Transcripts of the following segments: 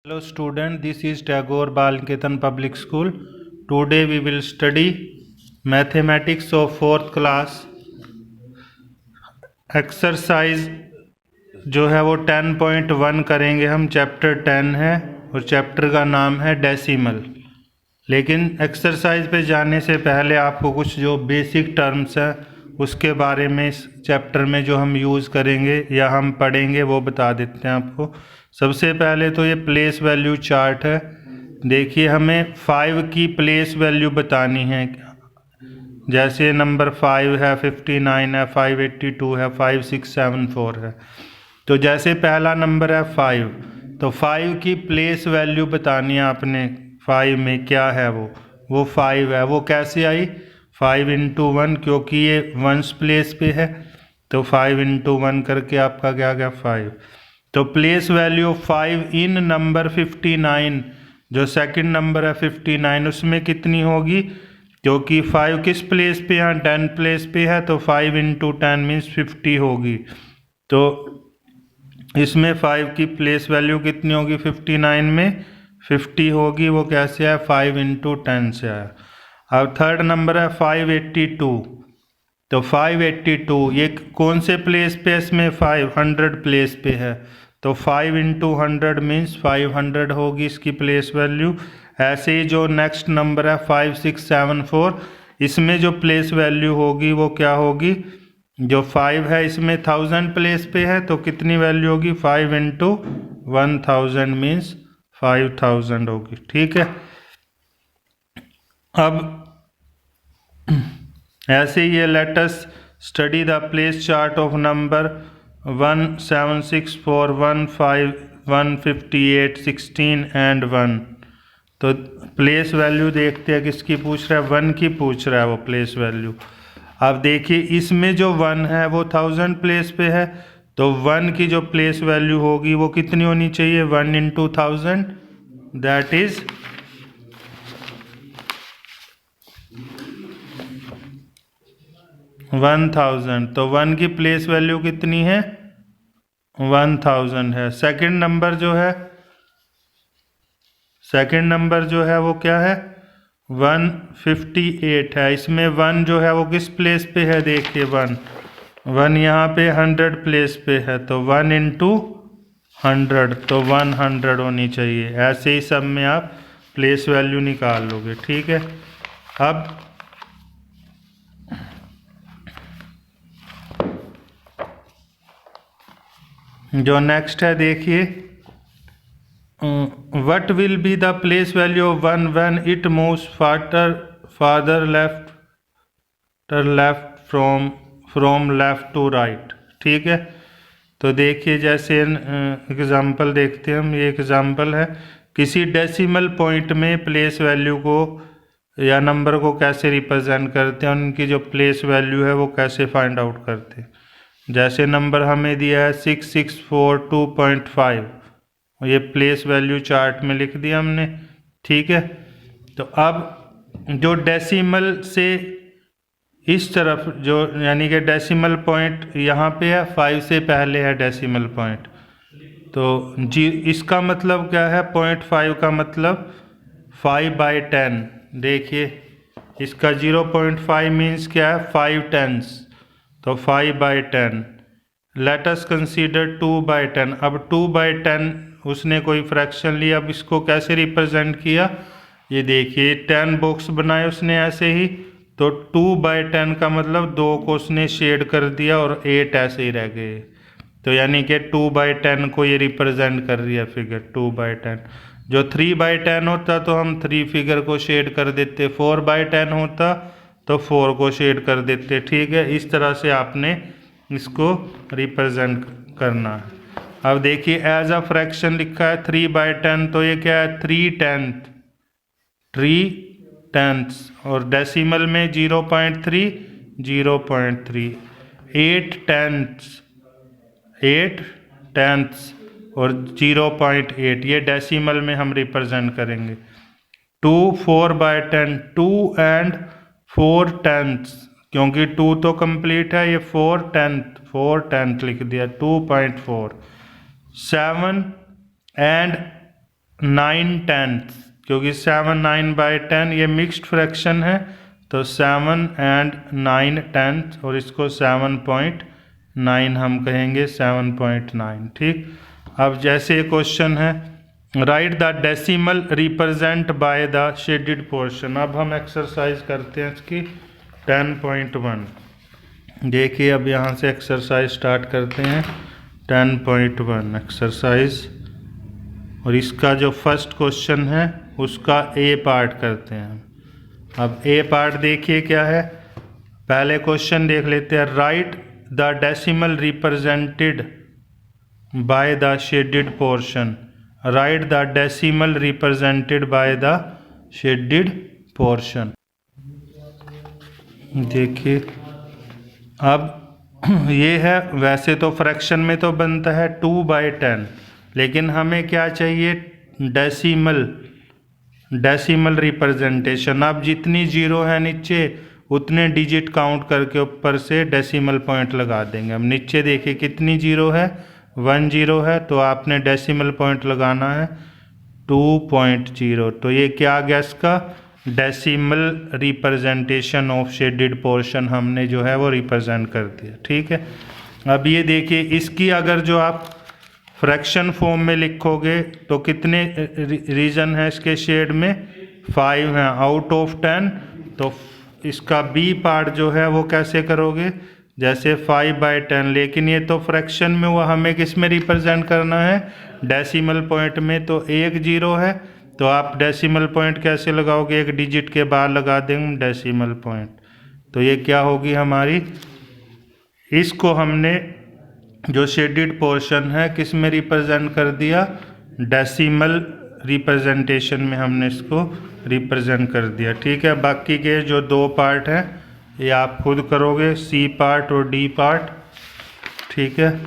Hello student, this is Tagore Balniketan Public School. Today we will study mathematics of 4th class. Exercise जो है वो 10.1 करेंगे हम। Chapter 10 है और चैप्टर का नाम है डेसिमल। लेकिन एक्सरसाइज पे जाने से पहले आपको कुछ जो बेसिक टर्म्स हैं उसके बारे में इस चैप्टर में जो हम यूज़ करेंगे या हम पढ़ेंगे वो बता देते हैं आपको। सबसे पहले तो ये प्लेस वैल्यू चार्ट है। देखिए हमें 5 की प्लेस वैल्यू बतानी है। जैसे नंबर 5 है, 59 है, 582 है, 5674 है। तो जैसे पहला नंबर है 5, तो 5 की प्लेस वैल्यू बतानी है आपने। 5 में क्या है वो 5 है। वो कैसे आई? 5 इंटू 1, क्योंकि ये वंस प्लेस पे है तो 5 इंटू 1 करके आपका क्या गया 5। तो प्लेस वैल्यू 5 इन नंबर 59, जो सेकंड नंबर है 59, उसमें कितनी होगी? क्योंकि 5 किस प्लेस पे है? 10 प्लेस पे है, तो 5 इंटू 10 मीन्स 50 होगी। तो इसमें 5 की प्लेस वैल्यू कितनी होगी? 59 में 50 होगी। वो कैसे है? 5 इंटू 10 से आया। अब थर्ड नंबर है 582। तो 582 ये कौन से प्लेस पे? इसमें 500 प्लेस पे है, तो 5 इंटू 100 मीन्स 500 होगी इसकी प्लेस वैल्यू। ऐसे ही जो नेक्स्ट नंबर है 5674, इसमें जो प्लेस वैल्यू होगी वो क्या होगी? जो 5 है इसमें 1000 प्लेस पे है, तो कितनी वैल्यू होगी? 5 इंटू 1000 मीन्स 5000 होगी। ठीक है। अब ऐसे ये let us study the place chart of number 17641 5 158 16 and 1। तो प्लेस वैल्यू देखते हैं किसकी पूछ रहा है? 1 की पूछ रहा है वो प्लेस वैल्यू। अब देखिए इसमें जो 1 है वो 1000 प्लेस पे है, तो 1 की जो प्लेस वैल्यू होगी वो कितनी होनी चाहिए? 1 इंटू 1000, दैट इज 1000। तो 1 की प्लेस वैल्यू कितनी है? 1000 है। सेकंड नंबर जो है वो क्या है? 158 है। इसमें 1 जो है वो किस प्लेस पे है? देखिए 1 यहाँ पे 100 प्लेस पे है, तो 1 इंटू 100, तो 100 होनी चाहिए। ऐसे ही सब में आप प्लेस वैल्यू निकाल लोगे। ठीक है। अब जो नेक्स्ट है देखिए, what will be the place value of 1 when it moves farther left from left to right। ठीक है। तो देखिए जैसे एग्जांपल देखते हैं हम। ये एग्जांपल है, किसी डेसिमल पॉइंट में प्लेस वैल्यू को या नंबर को कैसे रिप्रेजेंट करते हैं, उनकी जो प्लेस वैल्यू है वो कैसे फाइंड आउट करते हैं। जैसे नंबर हमें दिया है 6642.5, ये प्लेस वैल्यू चार्ट में लिख दिया हमने। ठीक है। तो अब जो डेसिमल से इस तरफ जो यानी कि डेसिमल पॉइंट यहाँ पे है, 5 से पहले है डेसिमल पॉइंट, तो जी इसका मतलब क्या है? 0.5 का मतलब 5/10। देखिए इसका 0.5 मीन्स क्या है? 5 टेंस, तो 5/10। Let us consider 2/10। अब 2/10 उसने कोई फ्रैक्शन लिया। अब इसको कैसे रिप्रेजेंट किया? ये देखिए 10 बॉक्स बनाए उसने ऐसे ही, तो 2/10 का मतलब 2 को उसने शेड कर दिया और 8 ऐसे ही रह गए। तो यानी कि 2/10 को ये रिप्रेजेंट कर रही है फिगर 2/10। जो 3/10 होता तो हम 3 फिगर को शेड कर देते, 4/10 होता तो 4 को शेड कर देते। ठीक है। इस तरह से आपने इसको रिप्रेजेंट करना है। अब देखिए एज अ फ्रैक्शन लिखा है 3/10, तो ये क्या है? 3 टेंथ्स। और डेसिमल में 0.3 0.3, 8 टेंथ्स और 0.8, ये डेसिमल में हम रिप्रेजेंट करेंगे। 2 4/10, 2 एंड 4 टेंथ्स, क्योंकि 2 तो कंप्लीट है, ये 4 टेंथ लिख दिया 2.4। 7 एंड 9/10, क्योंकि 7 9/10 ये मिक्स्ड फ्रैक्शन है, तो 7 and 9/10 और इसको 7.9 हम कहेंगे, 7.9। ठीक। अब जैसे क्वेश्चन है right the decimal represent by the shaded portion. अब हम एक्सरसाइज करते हैं इसकी 10.1। देखिए अब यहाँ से एक्सरसाइज स्टार्ट करते हैं 10.1 एक्सरसाइज, और इसका जो फर्स्ट क्वेश्चन है उसका ए पार्ट करते हैं। अब ए पार्ट देखिए क्या है, पहले क्वेश्चन देख लेते हैं। Right the decimal represented by the shaded portion. Right the decimal represented by the shaded portion. देखिए अब ये है, वैसे तो फ्रैक्शन में तो बनता है 2/10, लेकिन हमें क्या चाहिए, डेसिमल रिप्रेजेंटेशन। अब जितनी जीरो है नीचे उतने डिजिट काउंट करके ऊपर से डेसिमल पॉइंट लगा देंगे। अब नीचे देखिए कितनी जीरो है, 1 0 है, तो आपने डेसिमल पॉइंट लगाना है 2.0। तो ये क्या आ गया, इसका decimal representation of shaded portion हमने जो है वो रिप्रेजेंट कर दिया। ठीक है। अब ये देखिए इसकी अगर जो आप फ्रैक्शन फॉर्म में लिखोगे तो कितने रीजन है इसके शेड में, 5 हैं आउट ऑफ 10। तो इसका बी पार्ट जो है वो कैसे करोगे, जैसे 5/10, लेकिन ये तो फ्रैक्शन में हुआ, हमें किस में रिप्रेजेंट करना है, डेसिमल पॉइंट में। तो 1 0 है, तो आप डेसिमल पॉइंट कैसे लगाओगे, एक डिजिट के बाद लगा देंगे डेसिमल पॉइंट। तो ये क्या होगी हमारी, इसको हमने जो शेडेड पोर्शन है किस में रिप्रेजेंट कर दिया, डेसिमल रिप्रेजेंटेशन में हमने इसको रिप्रेजेंट कर दिया। ठीक है। बाकी के जो 2 पार्ट हैं ये आप खुद करोगे, सी पार्ट और डी पार्ट। ठीक है।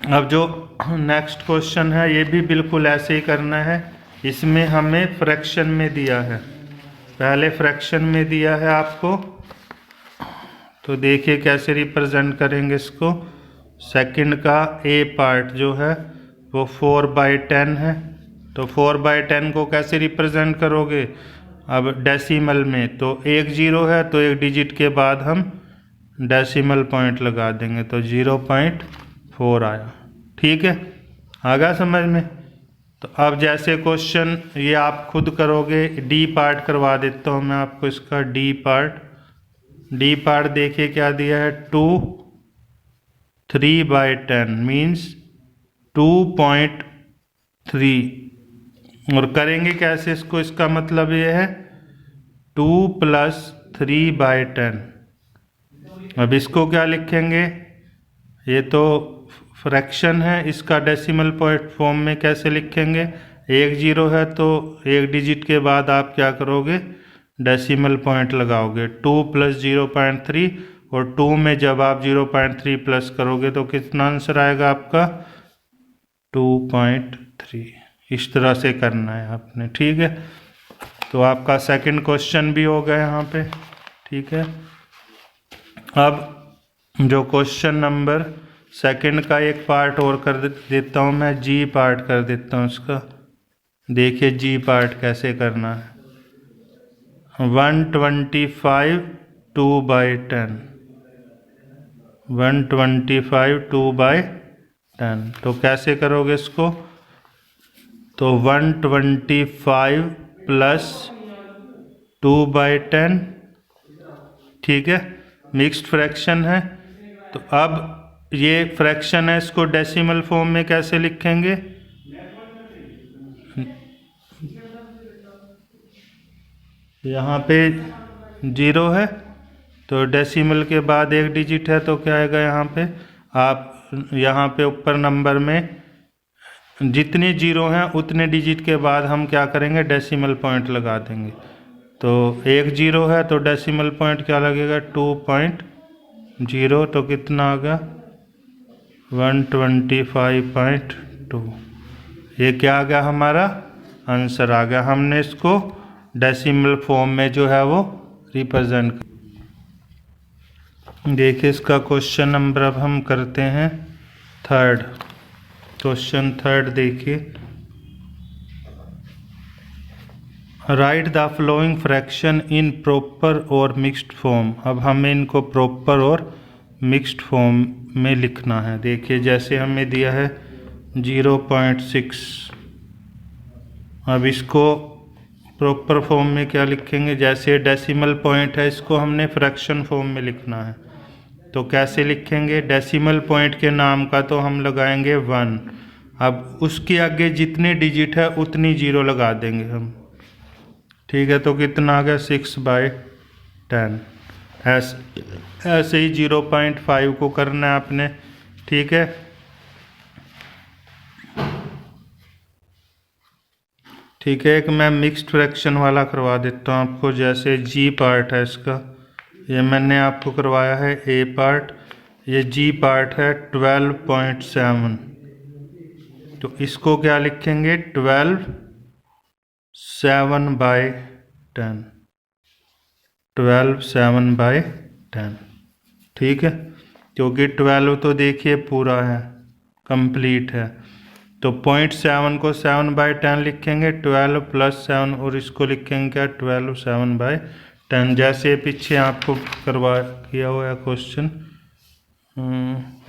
अब जो नेक्स्ट क्वेश्चन है ये भी बिल्कुल ऐसे ही करना है। इसमें हमें फ्रैक्शन में दिया है, पहले फ्रैक्शन में दिया है आपको, तो देखिए कैसे रिप्रेजेंट करेंगे इसको। सेकंड का ए पार्ट जो है वो 4/10 है, तो 4/10 को कैसे रिप्रेजेंट करोगे, अब डेसिमल में। तो 1 0 है, तो एक डिजिट के बाद हम डेसिमल पॉइंट लगा देंगे, तो 0.4 आया। ठीक है, आ गया समझ में। तो अब जैसे क्वेश्चन ये आप खुद करोगे, डी पार्ट करवा देता हूँ मैं आपको इसका। डी पार्ट देखिए क्या दिया है, 2 3/10 मीन्स 2.3। और करेंगे कैसे इसको, इसका मतलब ये है 2 + 3/10। अब इसको क्या लिखेंगे, ये तो फ्रैक्शन है, इसका डेसिमल पॉइंट फॉर्म में कैसे लिखेंगे, 1 0 है, तो एक डिजिट के बाद आप क्या करोगे, डेसिमल पॉइंट लगाओगे। 2 + 0.3, और 2 में जब आप 0.3 प्लस करोगे तो कितना आंसर आएगा आपका, 2.3। इस तरह से करना है आपने। ठीक है। तो आपका सेकंड क्वेश्चन भी हो गया यहाँ पे। ठीक है। अब जो क्वेश्चन नंबर सेकंड का एक पार्ट और कर देता हूँ मैं, जी पार्ट कर देता हूँ इसका। देखिए जी पार्ट कैसे करना है। 125 2/10, 125 2/10, तो कैसे करोगे इसको, तो 125 + 2/10। ठीक है, मिक्स्ड फ्रैक्शन है। तो अब ये फ्रैक्शन है, इसको डेसिमल फॉर्म में कैसे लिखेंगे, यहाँ पे 0 है, तो डेसिमल के बाद एक डिजिट है, तो क्या आएगा यहाँ पे, आप यहाँ पे ऊपर नंबर में जितने 0 हैं उतने डिजिट के बाद हम क्या करेंगे, डेसिमल पॉइंट लगा देंगे। तो 1 0 है, तो डेसिमल पॉइंट क्या लगेगा, 2.0, तो कितना आ गया, 125.2। ये क्या आ गया, हमारा आंसर आ गया। हमने इसको डेसिमल फॉर्म में जो है वो रिप्रेजेंट। देखिए इसका क्वेश्चन नंबर अब हम करते हैं थर्ड। क्वेश्चन थर्ड देखिए right the flowing fraction in proper और मिक्स्ड फॉर्म। अब हमें इनको प्रॉपर और मिक्स्ड फॉर्म में लिखना है। देखिए जैसे हमें दिया है 0.6, अब इसको प्रॉपर फॉर्म में क्या लिखेंगे, जैसे डेसिमल पॉइंट है इसको हमने फ्रैक्शन फॉर्म में लिखना है। तो कैसे लिखेंगे, डेसिमल पॉइंट के नाम का तो हम लगाएंगे 1, अब उसके आगे जितने डिजिट है उतनी जीरो लगा देंगे हम। ठीक है, तो कितना आ गया 6/10। ऐसे ही 0.5 को करना है आपने। ठीक है, ठीक है, एक मैं मिक्स्ड फ्रैक्शन वाला करवा देता हूँ आपको। जैसे जी पार्ट है इसका, ये मैंने आपको करवाया है ए पार्ट, ये जी पार्ट है 12.7। तो इसको क्या लिखेंगे 12/7/10, 12/7/10। ठीक है, क्योंकि 12 तो देखिए पूरा है, कंप्लीट है। तो 0.7 को 7/10 लिखेंगे, 12 + 7, और इसको लिखेंगे क्या 12/7/10। जैसे पीछे आपको करवा किया हुआ है क्वेश्चन,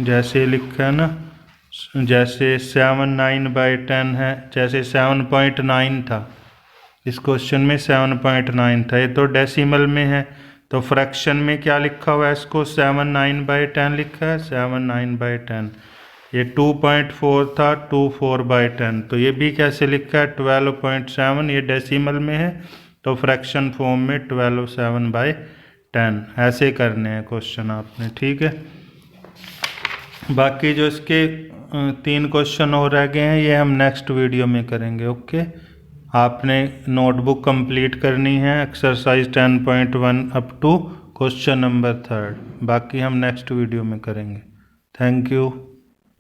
जैसे लिखा है ना, जैसे 7/9/10 है, जैसे 7.9 था इस क्वेश्चन में, 7.9 था। ये तो डेसिमल में है, तो फ्रैक्शन में क्या लिखा हुआ है, इसको 7/9/10 लिखा है, 7/9/10। ये 2.4 था, 24/10। तो ये भी कैसे लिखा है 12.7, ये डेसिमल में है, तो फ्रैक्शन फॉर्म में 12/7/10। ऐसे करने हैं क्वेश्चन आपने। ठीक है, बाकी जो इसके 3 क्वेश्चन और रह गए हैं ये हम नेक्स्ट वीडियो में करेंगे। ओके, आपने नोटबुक कंप्लीट करनी है, exercise 10.1 up to question number 3। बाकी हम नेक्स्ट वीडियो में करेंगे। Thank you.